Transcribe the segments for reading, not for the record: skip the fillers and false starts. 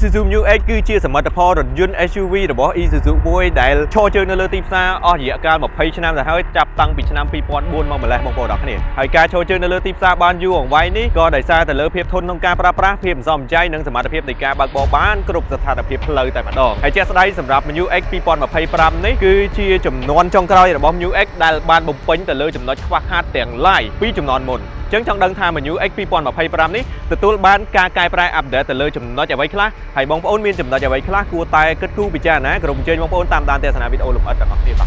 Isuzu New X គឺជាសមិទ្ធផលរថយន្ត SUV របស់ Isuzu មួយដែលឈរជើងនៅលើទីផ្សារអស់រយៈកាល20ឆ្នាំទៅហើយចាប់តាំងពីឆ្នាំ2004មកម្លេះបងប្អូនទាំងគ្នាហើយការឈរជើងនៅលើទីផ្សារបានយូរអង្វែងនេះក៏ដោយសារតែលើភាពធន់ក្នុងការប្រើប្រាស់ភាពសំចៃនិងសមត្ថភាពនៃការបើកបរបានគ្រប់ស្ថានភាពផ្លូវតែម្ដងហើយជាក់ស្ដែងសម្រាប់ New X 2025នេះគឺជាចំនួនចុងក្រោយរបស់ New X ដែលបានបំពេញទៅលើចំណុចខ្វះខាតទាំងឡាយពីចំនួនមុនចឹងចង់ដឹងថា New X 2025នេះទទួលបានការកែប្រែអាប់ដេតទៅលើចំណុចអ្វីខ្លះហើយបងប្អូនមានចំណុចអ្វីខ្លះគួរតែគិតគូរពិចារណាក្រុមអញ្ជើញបងប្អូនតាមដានទស្សនាវីដេអូលម្អិតទាំងអស់គ្នាបា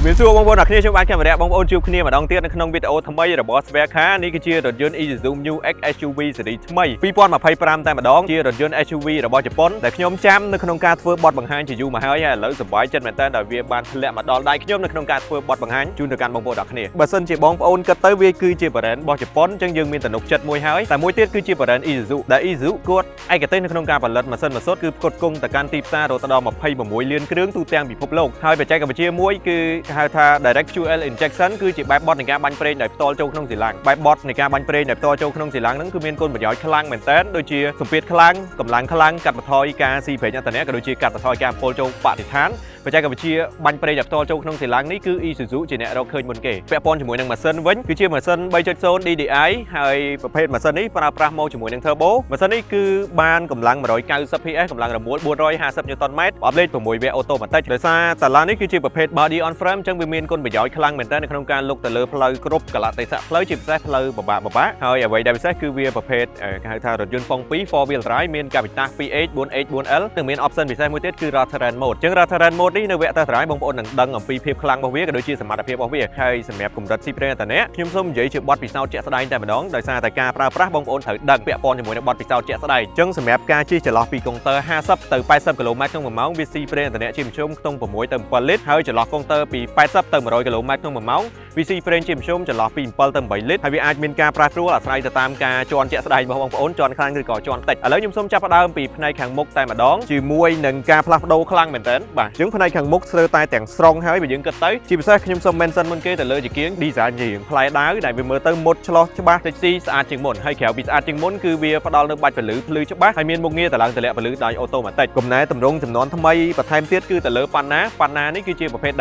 ទមានសួរបងប្អូនអ្នកគ្នាខ្ញុំបានកាមេរ៉ាបងប្អូនជួបគ្នាម្ដងទៀតនៅក្នុងវីដេអូថ្មីរបស់ Svercar នេះគឺជារថយន្ត Isuzu New X SUV ស៊េរីថ្មី2025តែម្ដងជារថយន្ត SUV របស់ជប៉ុនដែលខ្ញុំចាំនៅក្នុងការធ្វើបទបង្ហាញជាយូរមកហើយឥឡូវសប្បាយចិត្តមែនតើដោយវាបានធ្លាក់មកដល់ដៃខ្ញុំនៅក្នុងការធ្វើបទបង្ហាញជូនទៅកាន់បងប្អូនអ្នកគ្នាបើសិនជាបងប្អូនគិតទៅវាគឺជា brand របស់ជប៉ុនអញ្ចឹងយើងមានទំនុកចិត្តមួយហើយតែមួយទៀតគឺជា brand Isuzu ដែល Isuzu គាត់ឯកទេសនៅក្នុងការផលិតម៉ាស៊ីនម៉ាស៊ូតគឺផ្គត់ផ្គង់ទៅកាន់ទីផ្សាររហូតដល់26លានគ្រឿងទូទាំងពិភពលោកហើយបច្ចេកវិទ្យាមួយគឺគេហៅថា Direct Fuel Injection គឺជាបែបបទនៃការបាញ់ប្រេងដោយផ្ទាល់ចូលក្នុងសីឡាំងបែបបទនៃការបាញ់ប្រេងដោយផ្ទាល់ចូលក្នុងសីឡាំងហ្នឹងគឺមានគុណប្រយោជន៍ខ្លាំងមែនទែនដូចជាសម្ពាធខ្លាំងកម្លាំងខ្លាំងកាត់បន្ថយការស៊ីប្រេងឥន្ធនៈក៏ដូចជាកាត់បន្ថយការពុលចូលបរិស្ថានបច្ចេកវិទ្យាបាញ់ប្រេងដោយផ្ទាល់ចូលក្នុងសីឡាំងនេះគឺ Isuzu ជាអ្នករកឃើញមុនគេពាក់ព័ន្ធជាមួយនឹងម៉ាស៊ីនវិញគឺជាម៉ាស៊ីន 3.0 DDI ហើយប្រភេទម៉ាស៊ីននេះប្រើប្រាស់មកជាមួយនឹង Turbo ម៉ាស៊ីននេះគឺបានកម្លាំង190 PS កម្លាំងរមួល450 Nm បបលេខ6វគ្គអូតូម៉ាទិកដោយសារតាឡាននេះគឺជាប្រភេទ Body on Frame អញ្ចឹងវាមានគុណប្រយោជន៍ខ្លាំងមែនទែននៅក្នុងការលុកទៅលើផ្លូវគ្រប់កលៈទេសៈផ្លូវជាពិសេសផ្លូវបបាក់ហើយអ្វីដែលពិសេសគឺវាប្រភេទគេហៅថារថយន្តប៉ុង2 4 wheel drive មានកាបិតាស 2H 4H 4L និងមាន option ពិសេសមួយទៀតគឺ Road Terrain Mode អញ្ចឹង Road Terrain Mode នេះនៅវគ្គ Test Drive បងប្អូននឹងដឹងអំពីភាពខ្លាំងរបស់វាក៏ដូចជាសមត្ថភាពរបស់វាហើយសម្រាប់កម្រិតស៊ីប្រេងឥន្ធនៈខ្ញុំសូមនិយាយជាបទពិសោធន៍ជាក់ស្ដែងតែម្ដងដោយសារតែការប្រើប្រាស់បងប្អូនត្រូវដឹងពាក់ព័ន្ធជាមួយនឹងបទពិសោធន៍ជាក់ស្ដែងអញ្ចឹងសម្រាប់ការជិះចន្លោះពីកុងទ័រ50ទៅ80 km ក្នុង1ម៉ោងវាស៊ីប្រេងឥន្ធនៈជាមធ្យមខ្ទង់6ទៅ7លីត្រហើយចន្លោះកុងទ័រពី80ទៅ100 km ក្នុង1ម៉ោងវាស៊ីប្រេងជាមធ្យមចន្លោះពី7ទៅ8លីត្រហើយវាអាចមានការប្រែប្រួលអាស្រ័យទៅតាមការជន់ជាក់ស្ដែងរបស់បងប្អូនជន់ខ្លាំងឬក៏ជន់តិចឥឡូវខ្ញុំសូមចាប់ផ្ដើមពីផ្នែកខាងមុខតែម្ដងជាមួយនឹងការផ្លាស់ប្ដូរខ្លាំងមែនទែនបាទអញ្ចឹងផ្នែកខាងមុខស្ទើរតែទាំងស្រុងហើយបើយើងគិតទៅជាពិសេសខ្ញុំសូម mention មុនគេទៅលើជាគៀង design ជារៀងផ្លែដាវដែលវាមើលទៅមុតឆ្លោះច្បាស់តិចស៊ីស្អាតជាងមុនហើយក្រៅពីស្អាតជាងមុនគឺវាផ្ដល់នូវបាច់ពលឺភ្លឺច្បាស់ហើយមានមុខងារតឡើងទម្លាក់ពលឺដោយអូតូម៉ាទិកកំណែតម្រង់ចំនួនថ្មីបន្ថែមទៀតគឺទៅលើប៉ាណានេះគឺជាប្រភេទ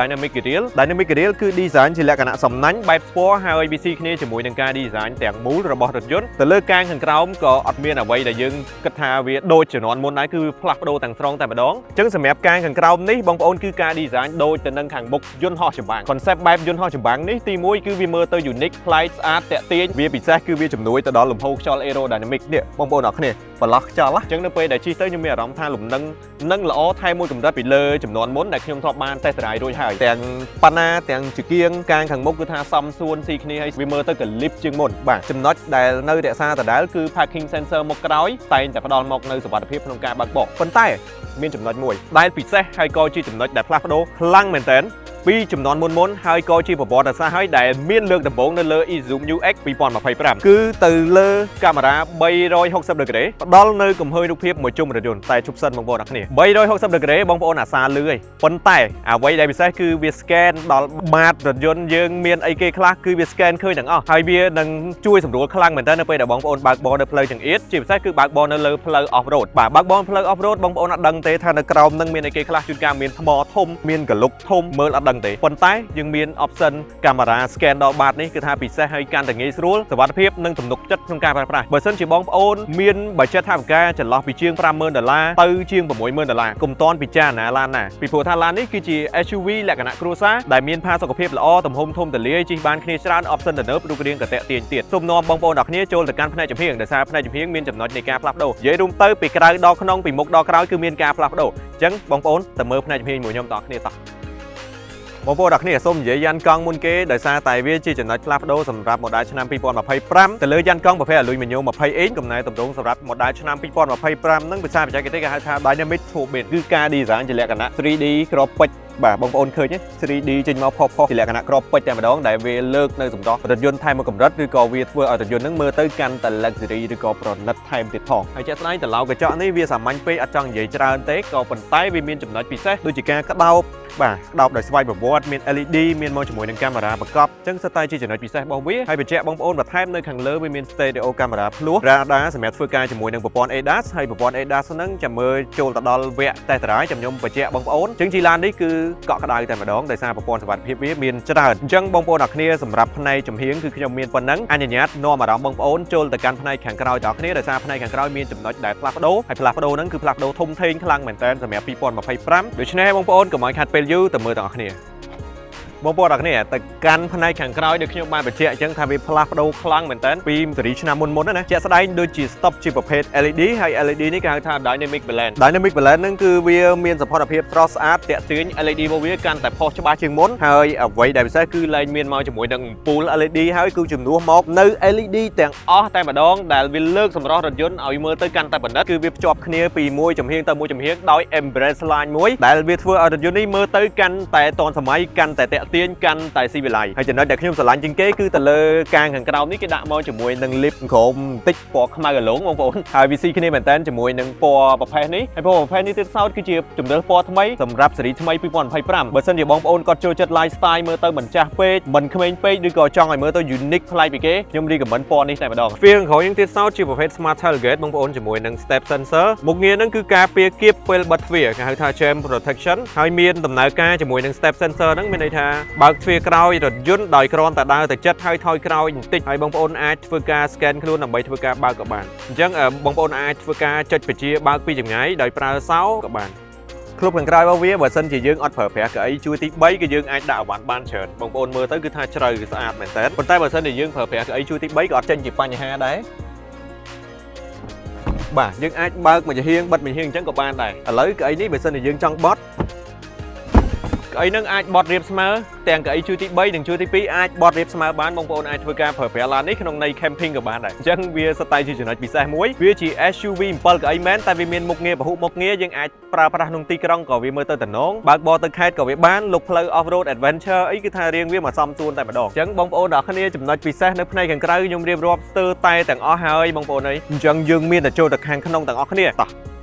Dynamic Grille គឺ design ជាលក្ខណៈសំណាញ់បែបស្ពណ៌ហើយវាស៊ីគ្នាជាមួយនឹងការ design ទាំងមូលរបស់រថយន្តទៅលើកាងខាងក្រោមក៏អត់មានអ្វីដែលយើងគិតថាវាដូចជំនាន់មុនដែរគឺផ្លាស់ប្ដូរទាំងស្រុងតែម្ដងអញ្ចឹងសម្រាប់កាងខាងក្រោមនេះបងប្អូនគឺការ design ដូចទៅនឹងខាងមុខយន្តហោះចម្បាំង concept បែបយន្តហោះចម្បាំងនេះទី1គឺវាមើលទៅ unique ប្លែកស្អាតតាក់ទាញវាពិសេសគឺវាជំនួយទៅដល់លំហូរខ្យល់ aerodynamic នេះបងប្អូនអរគ្នាបន្លោះខ្យល់អញ្ចឹងនៅពេលដែលជិះទៅខ្ញុំមានអារម្មណ៍ថាលំនឹងនឹងល្អថែមមួយកម្រិតពីលើចំនួនមុនដែលខ្ញុំធ្លាប់បាន test drive រួចហើយទាំងប៉ាណាទាំងជាគៀងកាងខាងមុខគឺថាសំសួនស៊ីគ្នាហើយវាមើលទៅកលិបជាងមុនបាទចំណុចដែលនៅរក្សាដដែលគឺ parking sensor មុខក្រោយតែងតែផ្ដល់មកនៅសុវត្ថិភាពក្នុងការបើកបរប៉ុន្តែមានចំណុចមួយដែលពិសេសហើយក៏ជាចំណុចដែលផ្លាស់ប្ដូរខ្លាំងមែនទែនពីចំនួនមុនហើយក៏ជាប្រវត្តិសាស្ត្រហើយដែលមានលើកដំបូងនៅលើ Isuzu New X 2025គឺទៅលើកាមេរ៉ា360 ដឺក្រេផ្ដល់នៅគំហូររូបភាពមួយជុំរថយន្តតែជប់សិនបងប្អូនអ្នកគ្នា360 ដឺក្រេបងប្អូនអាសាលឺឯងប៉ុន្តែអ្វីដែលពិសេសគឺវា scan ដល់ម៉ាតរថយន្តយើងមានអីគេខ្លះគឺវា scan ឃើញទាំងអស់ហើយវានឹងជួយសម្រួលខ្លាំងមែនតើនៅពេលដែលបងប្អូនបើកបរនៅផ្លូវចង្អៀតជាពិសេសគឺបើកបរនៅលើផ្លូវ off road បាទបើកបរផ្លូវ off road បងប្អូនអត់ដឹងទេថានៅក្រោមនឹងមានអីគេខ្លះជួនកាលមានថ្មធំមានកលុកធំមើលអត់ដឹងទេប៉ុន្តែយើងមាន option កាមេរ៉ា scan ដល់បាតនេះគឺថាពិសេសហើយកាន់តែងាយស្រួលសុវត្ថិភាពនិងទំនុកចិត្តក្នុងការប្រើប្រាស់បើសិនជាបងប្អូនមាន budget ថវិកាចន្លោះពីជាង$50,000ទៅជាង$60,000កុំតន់ពិចារណាឡានណាពីព្រោះថាឡាននេះគឺជា SUV លក្ខណៈគ្រួសារដែលមានផាសុកភាពល្អទំហំធំទូលាយជិះបានគ្នាច្រើន option ទំនើបរូបរាងក៏តាក់ទាញទៀតសូមនាំបងប្អូនអ្នកគ្នាចូលទៅកាន់ផ្នែកចំហៀងដោយសារផ្នែកចំហៀងមានចំណុចនៃការផ្លាស់ប្ដូរនិយាយរួមទៅពីក្រៅដល់ក្នុងពីមុខដល់ក្រោយគឺមានការផ្លាស់ប្ដូរអញ្ចឹងបងប្អូនទៅមើលផ្នែកចំហៀងមួយខ្ញុំតគ្នាតោះបងប្អូនអ្នកគ្នាសូមនិយាយយ៉ានកង់មុនគេដោយសារតែវាជាចំណុចផ្លាស់ប្ដូរសម្រាប់ model ឆ្នាំ2025ទៅលើយ៉ានកង់ប្រភេទ Aluminum 20 inch កំណែតម្រង់សម្រាប់ model ឆ្នាំ2025នឹងភាសាបច្ចេកទេសគេហៅថា Dynamic Turbine គឺការ design ជាលក្ខណៈ 3D ក្របពេជ្រ បាទបងប្អូនឃើញទេ 3D ចេញមកផុសជាលក្ខណៈក្របពេជ្រតែម្ដងដែលវាលើកនៅសម្រស់រថយន្តថែមមួយកម្រិតឬក៏វាធ្វើឲ្យរថយន្តហ្នឹងមើលទៅកាន់តែ luxury ឬក៏ប្រណិតថែមទៀតផងហើយជាក់ស្ដែងតឡោកញ្ចក់នេះវាសាមញ្ញពេកអត់ចង់និយាយច្រើនទេក៏ប៉ុន្តែវាមានចំណុចពិសេសដូចជាការក្តោបបាទក្តោបដោយស្វ័យប្រវត្តិមាន LED មានមកជាមួយនឹងកាមេរ៉ាបង្កប់អញ្ចឹងសិតតែជាចំណុចពិសេសរបស់វាហើយបញ្ជាក់បងប្អូនបន្ថែមនៅខាងលើវាមាន stereo camera ភ្លោះ radar សម្រាប់ធ្វើការជាមួយនឹងប្រព័ន្ធ ADAS ហើយប្រព័ន្ធ ADAS ហ្នឹងចាំមើលចូលទៅដល់វគ្គតេស្តរាយចាំខ្ញុំបញ្ជាក់បងប្អូនអញ្ចឹងជីឡាននេះគឺកក់ក្ដៅតែម្ដងដោយសារប្រព័ន្ធសុវត្ថិភាពវាមានច្រើនអញ្ចឹងបងប្អូនអរគ្នាសម្រាប់ផ្នែកចំហៀងគឺខ្ញុំមានប៉ុណ្ណឹងអនុញ្ញាតនាំអារម្មណ៍បងប្អូនចូលទៅកាន់ផ្នែកខាងក្រោយដល់គ្នាដោយសារផ្នែកខាងក្រោយមានចំណុចដែលផ្លាស់ប្ដូរហើយផ្លាស់ប្ដូរហ្នឹងគឺផ្លាស់ប្ដូរធំធេងខ្លាំងមែនទែនសម្រាប់2025ដូច្នេះបងប្អូនកុំឲ្យខាត់ពេលយូរទៅមើលទាំងអស់គ្នាបងប្អូនអរគ្នាទៅកាន់ផ្នែកខាងក្រោយដូចខ្ញុំបានបញ្ជាក់អញ្ចឹងថាវាផ្លាស់ប្ដូរខ្លាំងមែនតើពីស៊េរីឆ្នាំមុនណាជាក់ស្ដែងដូចជា stop ជាប្រភេទ LED ហើយ LED នេះគេហៅថា Dynamic Balance ហ្នឹងគឺវាមានសម្ផស្សភាពស្រស់ស្អាតទាក់ទាញ LED របស់វាកាន់តែផុសច្បាស់ជាងមុនហើយអ្វីដែលពិសេសគឺលែងមានមកជាមួយនឹងអំពូល LED ហើយគឺជំនួសមកនៅ LED ទាំងអស់តែម្ដងដែលវាលើកសម្រស់រថយន្តឲ្យមើលទៅកាន់តែប្រណិតគឺវាភ្ជាប់គ្នាពីមួយចំហៀងទៅមួយចំហៀងដោយ Embrace Line មួយដែលវាធ្វើឲ្យរថយន្តនេះមើលទៅកាន់តែទាន់សម័យកាន់តែទាក់ទាញកាន់តែស៊ីវិល័យហើយចំណុចដែលខ្ញុំស្រឡាញ់ជាងគេគឺទៅលើកាងខាងក្រោមនេះគេដាក់មកជាមួយនឹង lip ក្រោមបន្តិចពណ៌ខ្មៅអាឡុងបងប្អូនហើយវាស៊ីគ្នាមែនតើជាមួយនឹងពណ៌ប្រផេះនេះហើយពណ៌ប្រផេះនេះទៀតសោតគឺជាជំរើសពណ៌ថ្មីសម្រាប់ស៊េរីថ្មី2025បើសិនជាបងប្អូនគាត់ចូលចិត្ត lifestyle មើលទៅមិនចាស់ពេកមិនក្មេងពេកឬក៏ចង់ឲ្យមើលទៅ unique ប្លែកពីគេខ្ញុំ recommend ពណ៌នេះតែម្ដងវាខាងក្រោយនឹងទៀតសោតជាប្រភេទ smart tailgate បងប្អូនជាមួយនឹង step sensor មុខងារនឹងគឺការពារគៀបពេលបិទទ្វារគេហៅថា jam protection ហើយមានដំណើរការជាមួយនឹង step sensor ហ្នឹងមានន័យថាបើកទ្វារក្រោយរថយន្តដោយគ្រាន់តែដើរទៅចិត្តហើយថយក្រោយបន្តិចហើយបងប្អូនអាចធ្វើការ scan ខ្លួនដើម្បីធ្វើការបើកក៏បានអញ្ចឹងបងប្អូនអាចធ្វើការចុចបញ្ជាបើកពីចម្ងាយដោយប្រើសោក៏បានក្លុបខាងក្រោយរបស់វាបើសិនជាយើងអត់ប្រើប្រាស់កៅអីជួរទី3គឺយើងអាចដាក់អវ៉ាន់បានច្រើនបងប្អូនមើលទៅគឺថាជ្រៅគឺស្អាតមែនតើប៉ុន្តែបើសិនជាយើងប្រើប្រាស់កៅអីជួរទី3ក៏អត់ចេញជាបញ្ហាដែរបាទយើងអាចបើកមួយចំហៀងបិទមួយចំហៀងអញ្ចឹងក៏បានដែរឥឡូវកៅអីនេះបើសិនជាយើងចង់បត់កៅអីនឹងអាចបត់រៀបស្មើទាំងកៅអីជួរទី3និងជួរទី2អាចបត់រៀបស្មើបានបងប្អូនអាចធ្វើការប្រើប្រាស់ឡាននេះក្នុងន័យ camping ក៏បានដែរអញ្ចឹងវាស្ទើរជាចំណុចពិសេសមួយវាជា SUV 7កៅអីមែនតែវាមានមុខងារពហុមុខងារយើងអាចប្រើប្រាស់ក្នុងទីក្រុងក៏វាមើលទៅតំណងបើកបរទៅខេត្តក៏វាបានលុកផ្លូវ off road adventure អីគឺថារៀងវាមកសមសួនតែម្ដងអញ្ចឹងបងប្អូនទាំងគ្នាចំណុចពិសេសនៅផ្នែកខាងក្រៅខ្ញុំរៀបរាប់ស្ទើរតែទាំងអស់ហើយបងប្អូនអីអញ្ចឹងយើងមានតែចូលទៅខាងក្នុងទាំងអស់គ្នាតោះ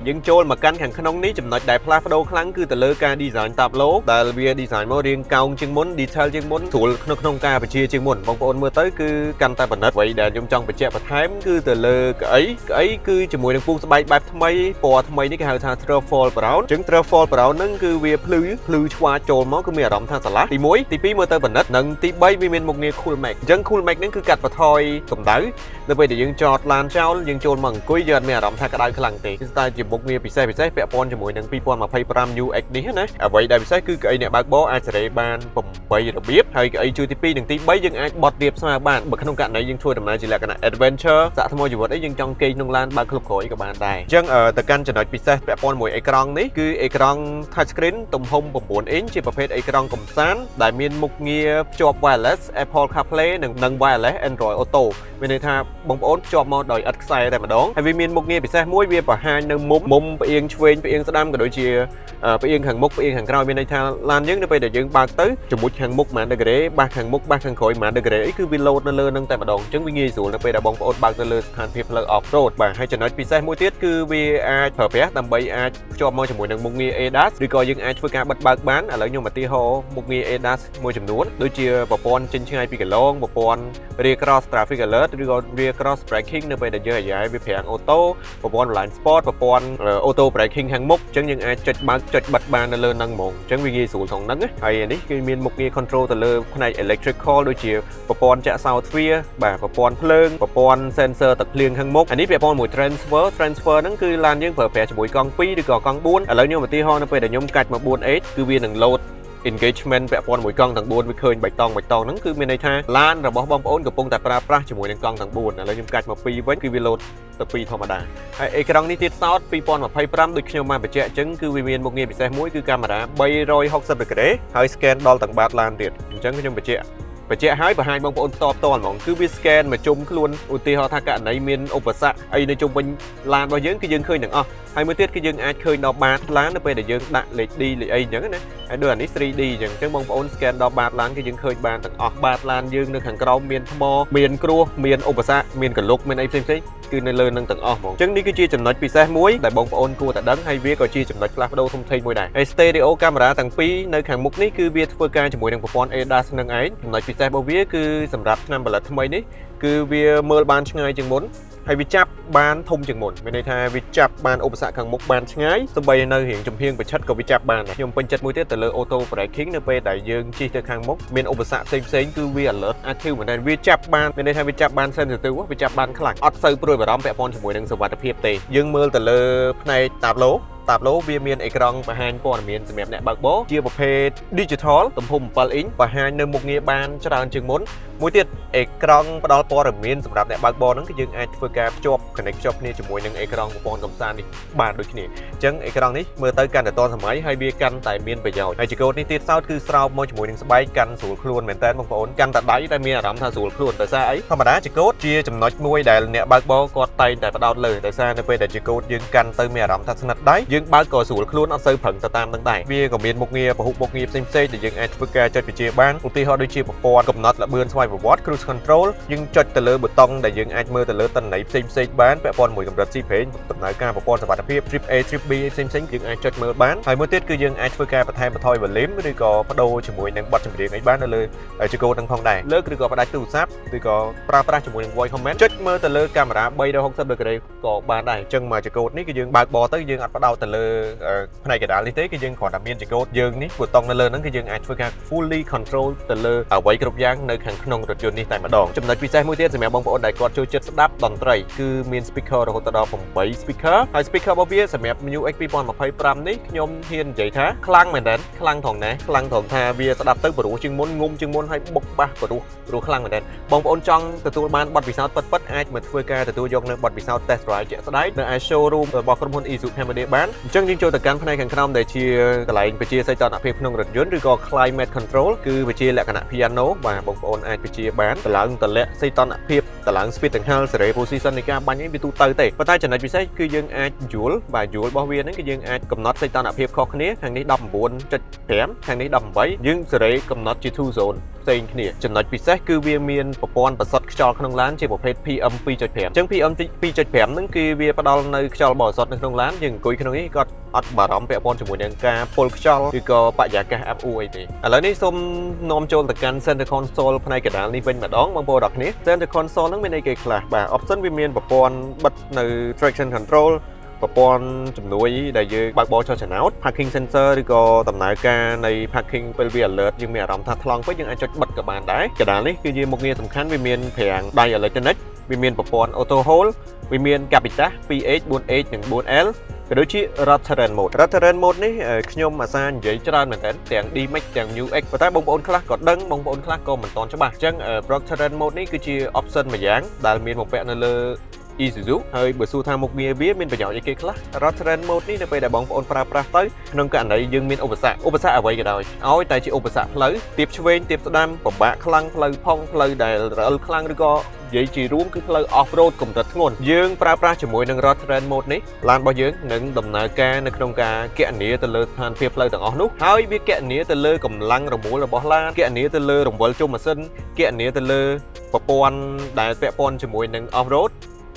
យើងចូលមកកាន់ខាងក្នុងនេះចំណុចដែលផ្លាស់ប្ដូរខ្លាំងគឺទៅលើការ design តាប់ឡូដែលវា design មករាងកោងជាងមុន detail ជាងមុនស្រួលក្នុងការបញ្ជាជាងមុនបងប្អូនមើលទៅគឺកាន់តែប្រណិតអ្វីដែលខ្ញុំចង់បញ្ជាក់បន្ថែមគឺទៅលើកៅអីគឺជាមួយនឹងពូកស្បែកបែបថ្មីពណ៌ថ្មីនេះគេហៅថា truffle brown អញ្ចឹង truffle brown ហ្នឹងគឺវាភ្លឺឆ្វាចូលមកគឺមានអារម្មណ៍ថាស្រឡះទី1ទី2មើលទៅប្រណិតនិងទី3វាមានមុខងារ cool max អញ្ចឹង cool max ហ្នឹងគឺកាត់បន្ថយកម្ដៅនៅពេលដែលយើងចតឡានចោលយើងចូលមកអង្គុយយើងអត់មានអារម្មណ៍ថាក្ដៅខ្លាំងទេគឺតែជាមុខងារពិសេសពាក់ព័ន្ធជាមួយនឹង2025 UX នេះណាអ្វីដែលពិសេសគឺកៅអីអ្នកបើកបរអាចសេរីបាន8របៀបហើយកៅអីជួរទី2និងទី3យើងអាចបត់រៀបស្មើបានបើក្នុងករណីយើងធ្វើដំណើរជាលក្ខណៈ adventure សាកថ្មជីវិតអីយើងចង់គេងក្នុងឡានបើកគ្រប់ក្រោយក៏បានដែរអញ្ចឹងទៅកាន់ចំណុចពិសេសពាក់ព័ន្ធមួយអេក្រង់នេះគឺអេក្រង់ touch screen ទំហំ9អ៊ីនជាប្រភេទអេក្រង់កំសាន្តដែលមានមុខងារភ្ជាប់ wireless Apple CarPlay និង wireless Android Auto មានន័យថាបងប្អូនភ្ជាប់មកដោយឥតខ្សែតែម្ដងហើយវាមានមុខងារពិសេសមួយវាបង្ហាញនៅមុំផ្អៀងឆ្វេងផ្អៀងស្ដាំក៏ដូចជាផ្អៀងខាងមុខផ្អៀងខាងក្រោយមានន័យថាឡានយើងនៅពេលដែលយើងបើកទៅជាមួយខាងមុខប៉ុន្មានដឺក្រេបាសខាងមុខបាសខាងក្រោយប៉ុន្មានដឺក្រេអីគឺវាលោតនៅលើនឹងតែម្ដងអញ្ចឹងវាងាយស្រួលនៅពេលដែលបងប្អូនបើកទៅលើស្ថានភាពផ្លូវ off road បាទហើយចំណុចពិសេសមួយទៀតគឺវាអាចប្រើប្រាស់ដើម្បីអាចភ្ជាប់មកជាមួយនឹងមុខងារ ADAS ឬក៏យើងអាចធ្វើការបិទបើកបានឥឡូវខ្ញុំឧទាហរណ៍មុខងារ ADAS មួយចំនួនដូចជាប្រព័ន្ធចេញឆ្ងាយពីកន្លងប្រព័ន្ធ rear cross traffic alert ឬក៏ rear cross braking នៅពេលដែលយើងអាយ៉ែវាប្រាំងអូតូប្រព័ន្ធ blind spot ប្រព័ន្ធ auto braking ខាងមុខអញ្ចឹងយើងអាចចុចបើកចុចបិទបាននៅលើហ្នឹងហ្មងអញ្ចឹងវាងាយស្រួលក្នុងហ្នឹងហើយនេះគឺមានមុខងារ control ទៅលើផ្នែក electrical ដូចជាប្រព័ន្ធចាក់សោទ្វារបាទប្រព័ន្ធភ្លើងប្រព័ន្ធ sensor ទឹកភ្លៀងខាងមុខអានេះពាក់ព័ន្ធមួយ transfer ហ្នឹងគឺឡានយើងប្រើប្រាស់ជាមួយកង់2ឬក៏កង់4ឥឡូវខ្ញុំឧទាហរណ៍នៅពេលដែលខ្ញុំកាច់មក 4H គឺវានឹង load engagement ពាក់ព័ន្ធមួយកង់ទាំង4វាឃើញបៃតងហ្នឹងគឺមានន័យថាឡានរបស់បងប្អូនកំពុងតែប្រើប្រាស់ជាមួយនឹងកង់ទាំង4ឥឡូវខ្ញុំកាច់មក2វិញគឺវា load ទៅ2ធម្មតាហើយអេក្រង់នេះទៀតសោត2025ដូចខ្ញុំបានបញ្ជាក់អញ្ចឹងគឺវាមានមុខងារពិសេសមួយគឺកាមេរ៉ា360ដឺក្រេហើយ scan ដល់ទាំងបាតឡានទៀតអញ្ចឹងខ្ញុំបញ្ជាក់ហើយបង្ហាញបងប្អូនផ្ទាល់ហ្មងគឺវា scan មកជុំខ្លួនឧទាហរណ៍ថាករណីមានឧបសគ្គអីនៅជុំវិញឡានរបស់យើងគឺយើងឃើញទាំងអស់ហ ហើយមួយទៀតគឺយើងអាចឃើញដល់បាតឡាននៅពេលដែលយើងដាក់លេខ D លេខអីអញ្ចឹងណាហើយដូចអានេះ 3D អញ្ចឹងបងប្អូន scan ដល់បាតឡានគឺយើងឃើញបានទាំងអស់បាតឡានយើងនៅខាងក្រោមមានថ្មមានគ្រួសមានឧបសគ្គមានកលុកមានអីផ្សេងៗគឺនៅលើនឹងទាំងអស់ហ្មងអញ្ចឹងនេះគឺជាចំណុចពិសេសមួយដែលបងប្អូនគួរតែដឹងហើយវាក៏ជាចំណុចផ្លាស់ប្ដូរធំធេងមួយដែរហើយ stereo camera ទាំងពីរនៅខាងមុខនេះគឺវាធ្វើការជាមួយនឹងប្រព័ន្ធ ADAS នឹងឯងចំណុចពិសេសរបស់វាគឺសម្រាប់ឆ្នាំផលិតថ្មីនេះគឺវាមើលបានឆ្ងាយជាងមុនហើយវាចាប់បានធំជាងមុនមានន័យថាវាចាប់បានឧបសគ្គខាងមុខបានឆ្ងាយសូម្បីនៅរៀងចំហៀងប្រឆិតក៏វាចាប់បានដែរខ្ញុំពេញចិត្តមួយទៀតទៅលើ auto braking នៅពេលដែលយើងជិះទៅខាងមុខមានឧបសគ្គផ្សេងៗគឺវា alert active មែនទេវាចាប់បានមានន័យថាវាចាប់បាន sensitive វាចាប់បានខ្លាំងអត់សូវព្រួយបារម្ភពាក់ព័ន្ធជាមួយនឹងសុវត្ថិភាពទេយើងមើលទៅលើផ្នែកតាប្លូវាមានអេក្រង់បង្ហាញព័ត៌មានសម្រាប់អ្នកបើកបរជាប្រភេទ digital ទំហំ7អ៊ីនបង្ហាញនៅមុខងារបានច្រើនជាងមុនមួយទៀតអេក្រង់ផ្ដល់ព័ត៌មានសម្រាប់អ្នកបើកបរហ្នឹងគឺយើងអាចធ្វើការភ្ជាប់ connect គ្នាជាមួយនឹងអេក្រង់ប្រព័ន្ធកំសាន្តនេះបានដូចគ្នាអញ្ចឹងអេក្រង់នេះមើលទៅកាន់តែទាន់សម័យហើយវាកាន់តែមានប្រយោជន៍ហើយជាកូដនេះទៀតសោតគឺស្រោបមកជាមួយនឹងស្បែកកាន់ស្រួលខ្លួនមែនតើបងប្អូនកាន់តែដៃតែមានអារម្មណ៍ថាស្រួលខ្លួនដោយសារអីធម្មតាជាកូដជាចំណុចមួយដែលអ្នកបើកបរគាត់តែងតែផ្ដោតលើដោយសារនៅពេលដែលជាកូដយើងកាន់ទៅមានអារម្មណ៍ថាស្និទ្ធដៃយើងបើកក៏ស្រួលខ្លួនអត់សូវប្រឹងទៅតាមនឹងដែរវាក៏មានមុខងារពហុមុខងារផ្សេងៗដែលយើងអាចធ្វើការចុចបញ្ជាបានឧទាហរណ៍ដូចជាប្រព័ន្ធកំណត់ល្បឿនស្វ័យប្រវត្តិ cruise control យើងចុចទៅលើប៊ូតុងដែលយើងអាចមើលទៅលើទិន្នន័យផ្សេងៗបានពាក់ព័ន្ធមួយកម្រិតស៊ីប្រេងដំណើរការប្រព័ន្ធសុវត្ថិភាព trip A trip B ផ្សេងៗយើងអាចចុចមើលបានហើយមួយទៀតគឺយើងអាចធ្វើការបន្ថែមបន្ថយ volume ឬក៏បដូរជាមួយនឹងបទចម្រៀងអីបាននៅលើជាកូដនឹងផងដែរលើកឬក៏ផ្ដាច់ទូរស័ព្ទឬក៏ប្រើប្រាស់ជាមួយនឹង voice command ចុចមើលទៅលើកាមេរ៉ា360 degree ក៏បានដែរអញ្ចឹងមកជាកូដនេះគឺយើងបើកបរទៅយើងអត់បដោតទៅលើផ្នែកកណ្ដាលនេះទេគឺយើងគ្រាន់តែមានជាកូដយើងនេះប៊ូតុងនៅលើហ្នឹងគឺយើងអាចធ្វើការ fully control ទៅលើអ្វីគ្រប់យ៉ាងនៅខាងក្នុងរថយន្តនេះតែម្ដងចំណុចពិសេសមួយទៀតសម្រាប់បងប្អូនដែលគាត់ចូលចិត្តស្ដាប់តន្ត្រីគឺមាន speaker រហូតដល់8 speaker ហើយ speaker របស់វាសម្រាប់ MU X 2025នេះខ្ញុំហ៊ាននិយាយថាខ្លាំងមែនតើខ្លាំងត្រង់ណាខ្លាំងត្រង់ថាវាស្ដាប់ទៅព្រោះជាងមុនងុំជាងមុនហើយបុកបាសព្រោះខ្លាំងមែនតើបងប្អូនចង់ទទួលបានបទពិសោធន៍ពិតៗអាចមកធ្វើការទទួលយកនៅបទពិសោធន៍ test drive ជាក់ស្ដែងនៅឯ showroom របស់ក្រុមហ៊ុន Isuzu Camry បានអញ្ចឹងយើងចូលទៅកាន់ផ្នែកខាងក្រោមដែលជាកន្លែងបញ្ជាសីតុណ្ហភាពក្នុងរថយន្តឬក៏ climate control គឺបញ្ជាលក្ខណៈ piano បាទបងប្អូនអាចបញ្ជាបានតម្លើងតម្លាក់សីតុណ្ហភាពតម្លើង speed ដង្ហើមសេរី position នៃការបាញ់នេះវាទូទៅទេប៉ុន្តែចំណុចពិសេសគឺយើងអាចយល់របស់វាហ្នឹងគឺយើងអាចកំណត់សីតុណ្ហភាពខុសគ្នាខាងនេះ 19.5 ខាងនេះ 18 យើងសេរីកំណត់ជា two zone ផ្សេងគ្នាចំណុចពិសេសគឺវាមានប្រព័ន្ធប្រសិទ្ធខ្យល់ក្នុងឡានជាប្រភេទ PM 2.5 អញ្ចឹង PM 2.5 ហ្នឹងគឺវាផ្ដល់នៅខ្យល់បរិសុទ្ធនៅក្នុងឡានយើងអង្គុយក្នុងនេះក៏អត់បារម្ភពាក់ព័ន្ធជាមួយនឹងការពុលខ្យល់ឬក៏បរិយាកាសអាប់អួរអីទេឥឡូវនេះសូមនាំចូលទៅកាន់ Center Console ផ្នែកកណ្ដាលនេះវិញម្ដងបងប្អូនអរគ្នា Center Console ហ្នឹងមានអីគេខ្លះបាទ option វាមានប្រព័ន្ធបិទនៅ traction control ប្រព័ន្ធជំនួយដែលយើងបើកបរចុះចំណោត parking sensor ឬក៏ដំណើរការនៃ parking ពេលវា alert យើងមានអារម្មណ៍ថាថ្លង់ពេកយើងអាចចុចបិទក៏បានដែរកណ្ដាលនេះគឺជាមុខងារសំខាន់វាមានប្រាំងដៃ electronic វាមានប្រព័ន្ធ auto hold វាមាន Capita 2H 4H និង 4L ក៏ដូចជា Road Terrain Mode នេះខ្ញុំអាសានិយាយច្រើនមែនតើទាំង D-Max ទាំង Mu X ប៉ុន្តែបងប្អូនខ្លះក៏ដឹងបងប្អូនខ្លះក៏មិនទាន់ច្បាស់អញ្ចឹង Road Terrain Mode នេះគឺជា option មួយយ៉ាងដែលមានបំពាក់នៅលើ Isuzu ហើយបើសួរថាមុខងារវាមានប្រយោជន៍អីគេខ្លះ Road Terrain Mode នេះនៅពេលដែលបងប្អូនប្រើប្រាស់ទៅក្នុងករណីយើងមានឧបសគ្គអ្វីក៏ដោយឲ្យតែជាឧបសគ្គផ្លូវទៀបឆ្វេងទៀបស្ដាំពិបាកខ្លាំងផ្លូវផុងផ្លូវដែលរអិលខ្លាំងឬក៏និយាយជារួមគឺផ្លូវ off road កម្រិតធ្ងន់យើងប្រើប្រាស់ជាមួយនឹង Road Terrain Mode នេះឡានរបស់យើងនឹងដំណើរការនៅក្នុងការគណនាទៅលើស្ថានភាពផ្លូវទាំងអស់នោះហើយវាគណនាទៅលើកម្លាំងរមុលរបស់ឡានគណនាទៅលើរង្វិលជុំម៉ាស៊ីនគណនាទៅលើប្រព័ន្ធដែលពាក់ព័ន្ធជាមួយនឹង off road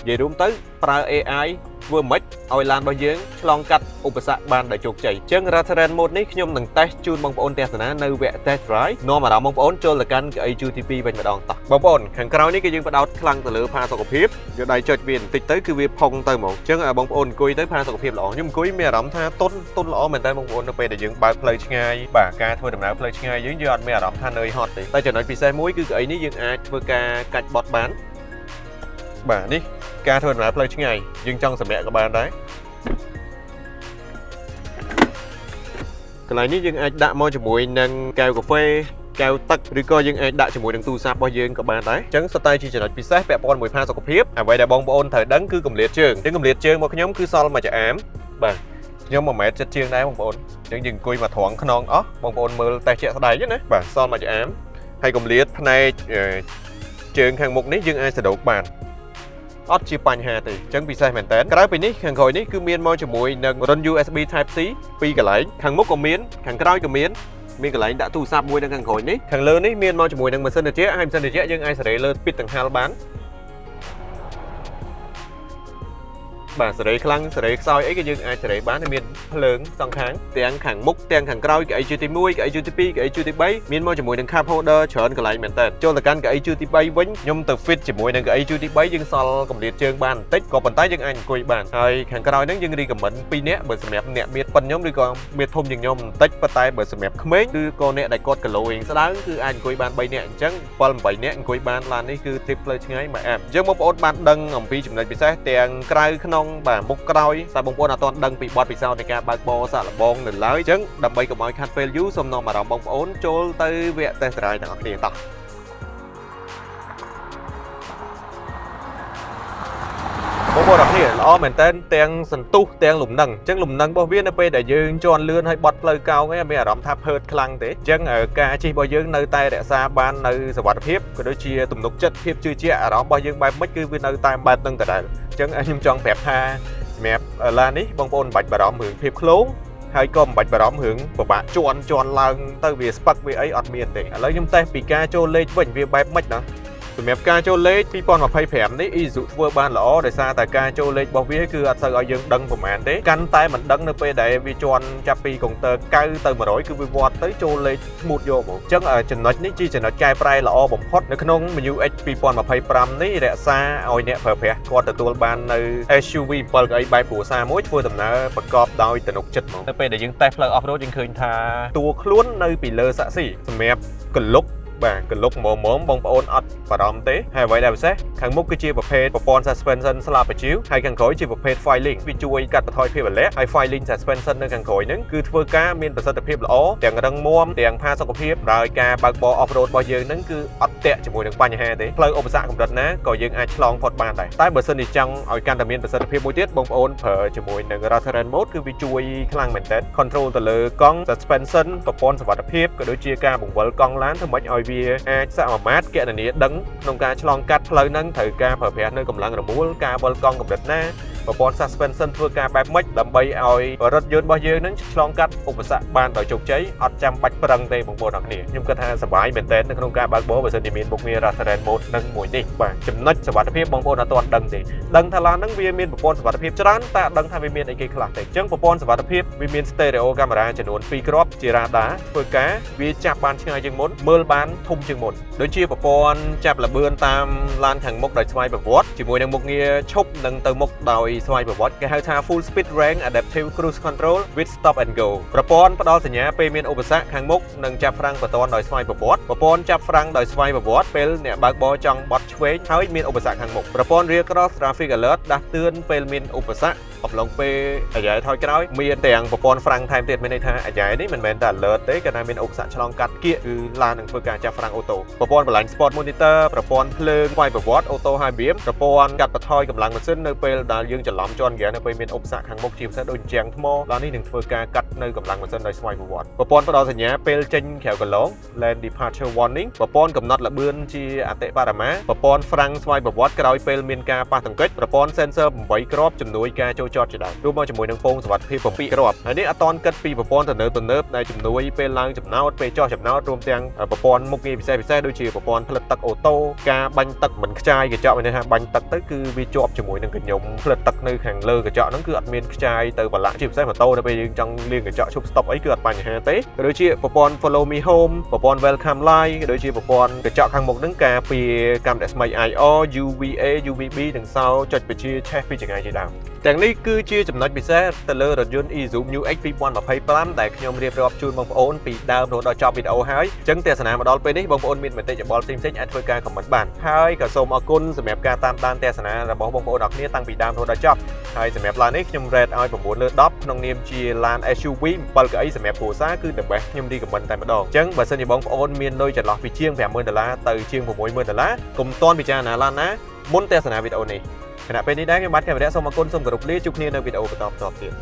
និយាយរួមទៅប្រើ AI ធ្វើម៉េចឲ្យឡានរបស់យើងឆ្លងកាត់ឧបសគ្គបានដោយជោគជ័យអញ្ចឹង Road Terrain Mode នេះខ្ញុំនឹងតេស្តជូនបងប្អូនទស្សនានៅវគ្គ Test Drive នាំអារម្មណ៍បងប្អូនចូលទៅកាន់កៅអី GT2 វិញម្ដងតោះបងប្អូនខាងក្រោយនេះគឺយើងផ្ដោតខ្លាំងទៅលើផាសុកភាពយកដៃចុចវាបន្តិចទៅគឺវាផុងទៅហ្មងអញ្ចឹងបងប្អូនអង្គុយទៅផាសុកភាពល្អខ្ញុំអង្គុយមានអារម្មណ៍ថាតុនល្អមែនតើបងប្អូននៅពេលដែលយើងបើកផ្លូវឆ្ងាយបាទការធ្វើដំណើរផ្លូវឆ្ងាយយើងអត់មានអារម្មណ៍ថានឿយហត់ទេតែចំណុចពិសេសមួយគឺកៅអីនេះយើងអាចធ្វើការកាច់បត់បានបាទនេះការធ្វើដំណើរផ្លូវឆ្ងាយយើងចង់សម្រាកក៏បានដែរកន្លែងនេះយើងអាចដាក់មកជាមួយនឹងកែវកាហ្វេកែវទឹកឬក៏យើងអាចដាក់ជាមួយនឹងទូរស័ព្ទរបស់យើងក៏បានដែរអញ្ចឹងសុទ្ធតែជាចំណុចពិសេសពាក់ព័ន្ធមួយផាសុកភាពអ្វីដែលបងប្អូនត្រូវដឹងគឺកម្រិតជើងកម្រិតជើងរបស់ខ្ញុំគឺសល់មួយច្អាមបាទខ្ញុំ1ម៉ែត្រចិត្តជើងដែរបងប្អូនអញ្ចឹងយើងអង្គុយមកត្រង់ខ្នងអស់បងប្អូនមើលតែជាក់ស្ដែងណាបាទសល់មួយច្អាមហើយកម្រិតផ្នែកជើងខាងមុខនេះយើងអាចសដោកបាន អត់ជាបញ្ហាទេអញ្ចឹងពិសេសមែនតើក្រៅពីនេះខាងក្រោយនេះគឺមានមកជាមួយនឹង run USB Type C ពីរកន្លែងខាងមុខក៏មានខាងក្រោយក៏មានកន្លែងដាក់ទូរស័ព្ទមួយនៅខាងក្រោយនេះខាងលើនេះមានមកជាមួយនឹងម៉ាស៊ីនត្រជាក់ហើយម៉ាស៊ីនត្រជាក់យើងអាចសេរីលើពីដង្ហាល់បានបាទសេរីខ្លាំងសេរីខ្សោយអីក៏យើងអាចសេរីបានតែមានភ្លើងសងខាងទាំងខាងមុខទាំងខាងក្រោយកៅអីជឿទី1កៅអីជឿទី2កៅអីជឿទី3មានមកជាមួយនឹង cup holder ច្រើនកន្លែងមែនតើចូលទៅកាន់កៅអីជឿទី3វិញខ្ញុំទៅ fit ជាមួយនឹងកៅអីជឿទី3យើងសល់កម្រិតជើងបានបន្តិចក៏ប៉ុន្តែយើងអាចអង្គុយបានហើយខាងក្រោយហ្នឹងយើងរីកមិន2នាក់បើសម្រាប់អ្នកមានប៉ុនខ្ញុំឬក៏មានធំជាងខ្ញុំបន្តិចប៉ុន្តែបើសម្រាប់ក្មេងឬក៏អ្នកដែលគាត់គីឡូរៀងស្ដើងគឺអាចអង្គុយបាន3នាក់អញ្ចឹង7 8នាក់អង្គុយបានឡាននេះគឺ tip ផ្លូវឆ្ងាយមកអាប់អញ្ចឹងបងប្អូនបានដឹងអំពីចំណុចពិសេសទាំងក្រៅក្នុងបាទមុខក្រោយតែបងប្អូនអត់ទាន់ដឹងពីបទពិសោធន៍នៃការបើកបរសាកល្បងនៅឡើយអញ្ចឹងដើម្បីកុំឲ្យខាត់ពេលយូរសូមនាំអារម្មណ៍បងប្អូនចូលទៅវគ្គ test drive ទាំងអស់គ្នាតោះបងប្អូនអរគ្នាល្អមែនតើទាំងសន្ទុះទាំងលំនឹងអញ្ចឹងលំនឹងរបស់វានៅពេលដែលយើងជន់លឿនឲ្យបត់ផ្លូវកោងឯងមានអារម្មណ៍ថាភើតខ្លាំងទេអញ្ចឹងការជិះរបស់យើងនៅតែរក្សាបាននៅសុវត្ថិភាពក៏ដូចជាទំនុកចិត្តភាពជឿជាក់អារម្មណ៍របស់យើងបែបម៉េចគឺវានៅតែបែបនឹងដដែលអញ្ចឹងខ្ញុំចង់ប្រាប់ថាសម្រាប់ឡាននេះបងប្អូនមិនបាច់បារម្ភរឿងភាពឃ្លោងហើយក៏មិនបាច់បារម្ភរឿងពិបាកជន់ឡើងទៅវាស្ពឹកវាអីអត់មានទេឥឡូវខ្ញុំតេស្តពីការចូលលេខវិញវាបែបម៉េចណាសម្រាប់ការចូលលេខ2025នេះ Isuzu ធ្វើបានល្អដោយសារតែការចូលលេខរបស់វាគឺអត់សូវឲ្យយើងដឹងប្រហែលទេកាន់តែមិនដឹងនៅពេលដែលវាជន់ចាប់ពីកុងទ័រ90ទៅ100គឺវាវត្តទៅចូលលេខស្មូតយកមកអញ្ចឹងចំណុចនេះជាចំណុចកែប្រែល្អបំផុតនៅក្នុង MIUI X 2025នេះរក្សាឲ្យអ្នកប្រើប្រាស់គាត់ទទួលបាននៅ SUV 7កៅអីបែបគ្រួសារមួយធ្វើដំណើរប្រកបដោយទំនុកចិត្តមកនៅពេលដែលយើងតេស្តផ្លូវ off road យើងឃើញថាតួខ្លួននៅពីលើសាក់ស៊ីសម្រាប់កលុកបាទកលុកមុំបងប្អូនអត់បារម្ភទេហើយអ្វីដែលពិសេសខាងមុខគឺជាប្រភេទប្រព័ន្ធ suspension ស្លាបបញ្ជៀវហើយខាងក្រោយជាប្រភេទ Fireling វាជួយកាត់បន្ថយភាពអាឡែហើយ Fireling suspension នៅខាងក្រោយហ្នឹងគឺធ្វើការមានប្រសិទ្ធភាពល្អទាំងរឹងមាំទាំងផាសុកភាពដោយការបើកបរ off road របស់យើងហ្នឹងគឺអត់តាក់ជាមួយនឹងបញ្ហាទេផ្លូវឧបសគ្គកម្រិតណាក៏យើងអាចឆ្លងផុតបានដែរតែបើសិនជាចង់ឲ្យកាន់តែមានប្រសិទ្ធភាពមួយទៀតបងប្អូនប្រើជាមួយនឹង Rotaran mode គឺវាជួយខ្លាំងមែនទែន control ទៅលើកង់ suspension ប្រព័ន្ធសុវត្ថិភាពក៏ដូចជាការបង្វិលកង់ឡានធ្វើម៉េចឲ្យវាអាចសមាមាត្រគណនាដឹងក្នុងការឆ្លងកាត់ផ្លូវហ្នឹងត្រូវការប្រើប្រាស់នៅកម្លាំងរមួលការវិលកង់កម្រិតណាប្រព័ន្ធ suspension ធ្វើការបែបម៉េចដើម្បីឲ្យរថយន្តរបស់យើងនឹងឆ្លងកាត់ឧបសគ្គបានដោយជោគជ័យអត់ចាំបាច់ប្រឹងទេបងប្អូនអរគ្នាខ្ញុំគិតថាសប្បាយមែនទែននៅក្នុងការបើកបរបើសិនជាមានមុខងារ Rotaran mode នឹងមួយនេះបាទចំណុចសុវត្ថិភាពបងប្អូនអត់ទាន់ដឹងទេដឹងថាឡានហ្នឹងវាមានប្រព័ន្ធសុវត្ថិភាពច្រើនតែអត់ដឹងថាវាមានអីគេខ្លះទេអញ្ចឹងប្រព័ន្ធសុវត្ថិភាពវាមាន stereo camera ចំនួន2គ្រាប់ជា radar ធ្វើការវាចាប់បានឆ្ងាយជាងមុនមើលបានធំជាងមុនដូចជាប្រព័ន្ធចាប់ល្បឿនតាមឡានខាងមុខដោយស្វ័យប្រវត្តិជាមួយនឹងមុខងារឈប់និងទៅមុខដោយស្វ័យប្រវត្តិគេហៅថា full speed range adaptive cruise control with stop and go ប្រព័ន្ធផ្ដល់សញ្ញាពេលមានឧបសគ្គខាងមុខនិងចាប់ហ្វ្រាំងបន្ទាន់ដោយស្វ័យប្រវត្តិប្រព័ន្ធចាប់ហ្វ្រាំងដោយស្វ័យប្រវត្តិពេលអ្នកបើកបរចង់បត់ឆ្វេងហើយមានឧបសគ្គខាងមុខប្រព័ន្ធ rear cross traffic alert ដាស់តឿនពេលមានឧបសគ្គអំឡុងពេលអាយ៉ៃថយក្រោយមានទាំងប្រព័ន្ធហ្វ្រាំងថែមទៀតមានន័យថាអាយ៉ៃនេះមិនមែនតែ alert ទេគឺថាមានឧបសគ្គឆ្លងកាត់គៀកគឺឡាននឹងធ្វើការចាប់ហ្វ្រាំងអូតូប្រព័ន្ធបម្លាញ sport monitor ប្រព័ន្ធភ្លើងស្វ័យប្រវត្តិ auto high beam ប្រព័ន្ធកាត់បន្ថយកម្លាំងម៉ាស៊ីននៅពេលដែលយើងច្រឡំជន់ហ្គានៅពេលមានឧបសគ្គខាងមុខជាពិសេសដូចជាងថ្មឡាននេះនឹងធ្វើការកាត់នៅកម្លាំងម៉ាស៊ីនដោយស្វ័យប្រវត្តិប្រព័ន្ធផ្ដល់សញ្ញាពេលចេញក្រៅកន្លង lane departure warning ប្រព័ន្ធកំណត់ល្បឿនជាអតិបរមាប្រព័ន្ធហ្វ្រាំងស្វ័យប្រវត្តិក្រោយពេលមានការប៉ះទង្គិចប្រព័ន្ធ sensor 8គ្រាប់ជំនួយការចូលចតជាដើមរួមមកជាមួយនឹងពងសុវត្ថិភាព7គ្រាប់ហើយនេះអត់តន់គិតពីប្រព័ន្ធទំនើបដែលជំនួយពេលឡើងចំណោតពេលចុះចំណោតរួមទាំងប្រព័ន្ធមុខងារពិសេសដូចជាប្រព័ន្ធផ្លិតទឹកអូតូការបាញ់ទឹកមិនខ្ចាយកញ្ចក់មានន័យថាបាញ់ទឹកទៅគឺវាជាប់ជាមួយនឹងកញ្ញុំផ្លិតទឹកនៅខាងលើកញ្ចក់ហ្នឹងគឺអត់មានខ្ចាយទៅបន្លាក់ជាពិសេសម៉ូតូនៅពេលយើងចង់លាងកញ្ចក់ឈប់ stop អីគឺអត់បញ្ហាទេក៏ដូចជាប្រព័ន្ធ follow me home ប្រព័ន្ធ welcome light ក៏ដូចជាប្រព័ន្ធកញ្ចក់ខាងមុខហ្នឹងការពារកាំរស្មី IR UVA UVB និងសោចុចបញ្ជាឆេះពីចង្អាយជាដើមទាំងនេះគឺជាចំណុចពិសេសទៅលើរថយន្ត Isuzu MIUI X 2025ដែលខ្ញុំរៀបរាប់ជូនបងប្អូនពីដើមរហូតដល់ចប់វីដេអូហើយអញ្ចឹងទស្សនាមកដល់ពេលនេះបងប្អូនមានមតិយោបល់ផ្សេងៗអាចធ្វើការ comment បានហើយក៏សូមអរគុណសម្រាប់ការតាមដានទស្សនារបស់បងប្អូនអរគ្នាតាំងពីដើមរហូតដល់ចប់ហើយសម្រាប់ឡាននេះខ្ញុំ rate ឲ្យ9លើ10ក្នុងនាមជាឡាន SUV 7កៅអីសម្រាប់គ្រួសារគឺ the best ខ្ញុំ recommend តែម្ដងអញ្ចឹងបើសិនជាបងប្អូនមានលុយចន្លោះពីជាង$50,000ទៅជាង$60,000កុំតន់ពិចារណាឡានណាមុនទស្សនាវីដេអូនេះខណៈពេលនេះដែរខ្ញុំបាទកាមេរ៉ាសូមអរគុណសូមគោរពលាជួបគ្នានៅវីដេអូបន្តទៀត